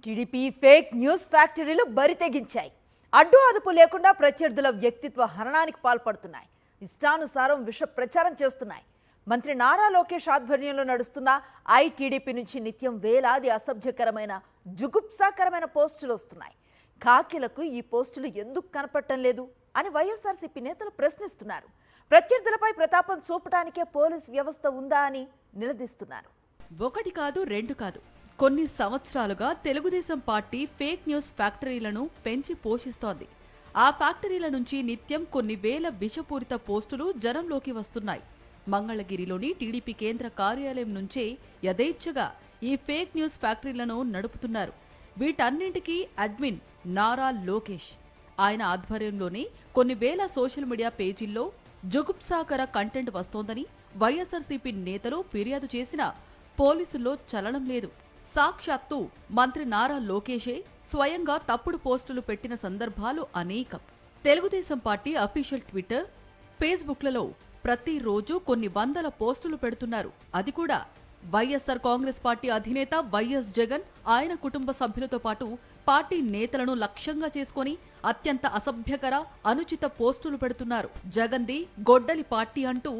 TDP fake news ఫ్యాక్టరీలు బరితెగించాయి. అడ్డు అదుపు లేకుండా ప్రత్యర్థుల వ్యక్తిత్వ హననానికి పాల్పడుతున్నాయి. ఇష్టానుసారం విష ప్రచారం చేస్తున్నాయి. మంత్రి నారా లోకేష్ ఆధ్వర్యంలో నడుస్తున్న ఐటీడీపీ నుంచి నిత్యం వేలాది అసభ్యకరమైన జుగుప్సాకరమైన పోస్టులు వస్తున్నాయి. కాకిలకు ఈ పోస్టులు ఎందుకు కనపడటం లేదు అని వైఎస్ఆర్సీపీ నేతలు ప్రశ్నిస్తున్నారు. ప్రత్యర్థులపై ప్రతాపం చూపటానికే పోలీస్ వ్యవస్థ ఉందా అని నిలదీస్తున్నారు. ఒకటి కాదు, రెండు కాదు, కొన్ని సంవత్సరాలుగా తెలుగుదేశం పార్టీ ఫేక్ న్యూస్ ఫ్యాక్టరీలను పెంచి పోషిస్తోంది. ఆ ఫ్యాక్టరీల నుంచి నిత్యం కొన్ని వేల విషపూరిత పోస్టులు జనంలోకి వస్తున్నాయి. మంగళగిరిలోని టీడీపీ కేంద్ర కార్యాలయం నుంచే యథేచ్ఛగా ఈ ఫేక్ న్యూస్ ఫ్యాక్టరీలను నడుపుతున్నారు. వీటన్నింటికీ అడ్మిన్ నారా లోకేష్. ఆయన ఆధ్వర్యంలోనే కొన్ని వేల సోషల్ మీడియా పేజీల్లో జుగుప్సాకర కంటెంట్ వస్తోందని వైఎస్ఆర్సీపీ నేతలు ఫిర్యాదు చేసినా పోలీసుల్లో చలనం లేదు. సాక్షాత్తు మంత్రి నారా లోకేషే స్వయంగా తప్పుడు పోస్టులు పెట్టిన సందర్భాలు అనేకం. తెలుగుదేశం పార్టీ అఫీషియల్ ట్విట్టర్, ఫేస్బుక్లలో ప్రతిరోజు కొన్ని వందల పోస్టులు పెడుతున్నారు. అది కూడా వైఎస్ఆర్ కాంగ్రెస్ పార్టీ అధినేత వైఎస్ జగన్, ఆయన కుటుంబ సభ్యులతో పాటు పార్టీ నేతలను లక్ష్యంగా చేసుకుని అత్యంత అసభ్యకర, అనుచిత పోస్టులు పెడుతున్నారు. జగన్ది గొడ్డలి పార్టీ అంటూ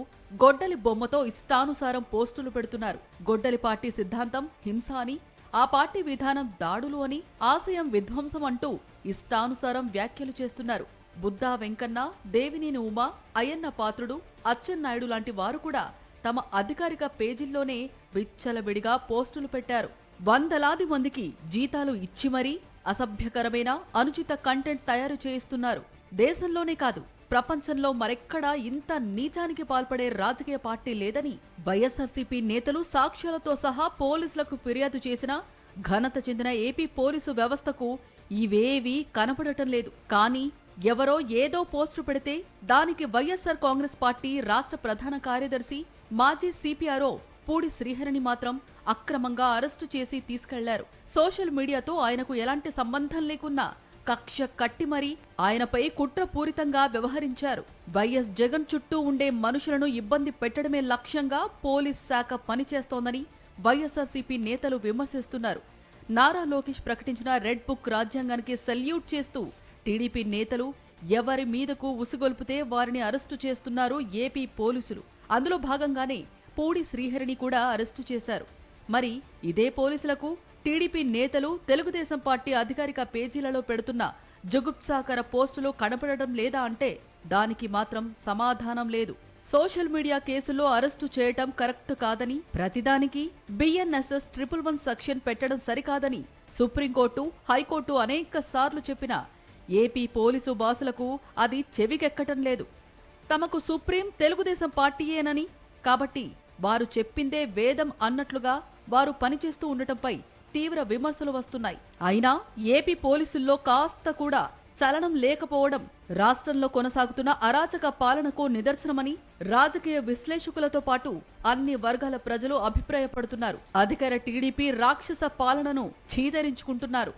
గొడ్డలి బొమ్మతో ఇష్టానుసారం పోస్టులు పెడుతున్నారు. గొడ్డలి పార్టీ సిద్ధాంతం హింస అని, ఆ పార్టీ విధానం దాడులు అని, ఆశయం విధ్వంసం అంటూ ఇష్టానుసారం వ్యాఖ్యలు చేస్తున్నారు. బుద్దా వెంకన్న, దేవినేని ఉమా, అయ్యన్న పాత్రుడు, అచ్చెన్నాయుడు లాంటి వారు కూడా తమ అధికారిక పేజీల్లోనే విచ్చలవిడిగా పోస్టులు పెట్టారు. వందలాది మందికి జీతాలు ఇచ్చి మరీ అసభ్యకరమైన, అనుచిత కంటెంట్ తయారు చేయిస్తున్నారు. దేశంలోనే కాదు, ప్రపంచంలో మరెక్కడా ఇంత నీచానికి పాల్పడే రాజకీయ పార్టీ లేదని వైఎస్ఆర్సీపీ నేతలు సాక్ష్యాలతో సహా పోలీసులకు ఫిర్యాదు చేసినా ఘనత చెందిన ఏపీ పోలీసు వ్యవస్థకు ఇవేవీ కనపడటం లేదు. కానీ ఎవరో ఏదో పోస్టు పెడితే దానికి వైఎస్ఆర్ కాంగ్రెస్ పార్టీ రాష్ట్ర ప్రధాన కార్యదర్శి, మాజీ సిపిఆర్ఓ పూడి శ్రీహరిని మాత్రం అక్రమంగా అరెస్టు చేసి తీసుకెళ్లారు. సోషల్ మీడియాతో ఆయనకు ఎలాంటి సంబంధం లేకున్నా కక్ష కట్టి మరీ ఆయనపై కుట్రపూరితంగా వ్యవహరించారు. వైఎస్ జగన్ చుట్టూ ఉండే మనుషులను ఇబ్బంది పెట్టడమే లక్ష్యంగా పోలీస్ శాఖ పనిచేస్తోందని వైఎస్ఆర్సీపీ నేతలు విమర్శిస్తున్నారు. నారా లోకేష్ ప్రకటించిన రెడ్ బుక్ రాజ్యాంగానికి సెల్యూట్ చేస్తూ టీడీపీ నేతలు ఎవరి మీదకు ఉసిగొల్పితే వారిని అరెస్టు చేస్తున్నారు ఏపీ పోలీసులు. అందులో భాగంగానే పూడి శ్రీహరిని కూడా అరెస్టు చేశారు. మరి ఇదే పోలీసులకు టీడీపీ నేతలు తెలుగుదేశం పార్టీ అధికారిక పేజీలలో పెడుతున్న జుగుప్సాకర పోస్టులు కనపడడం లేదా అంటే దానికి మాత్రం సమాధానం లేదు. సోషల్ మీడియా కేసుల్లో అరెస్టు చేయటం కరెక్ట్ కాదని, ప్రతిదానికి బిఎన్ఎస్ఎస్ 111 సెక్షన్ పెట్టడం సరికాదని సుప్రీంకోర్టు, హైకోర్టు అనేక సార్లు చెప్పినా ఏపీ పోలీసు బాసులకు అది చెవికెక్కటం లేదు. తమకు సుప్రీం తెలుగుదేశం పార్టీయేనని, కాబట్టి వారు చెప్పిందే వేదం అన్నట్లుగా వారు పనిచేస్తూ ఉండటంపై తీవ్ర విమర్శలు వస్తున్నాయి. అయినా ఏపీ పోలీసుల్లో కాస్త కూడా చలనం లేకపోవడం రాష్ట్రంలో కొనసాగుతున్న అరాచక పాలనకు నిదర్శనమని రాజకీయ విశ్లేషకులతో పాటు అన్ని వర్గాల ప్రజలు అభిప్రాయపడుతున్నారు. అధికార టీడీపీ రాక్షస పాలనను చీదరించుకుంటున్నారు.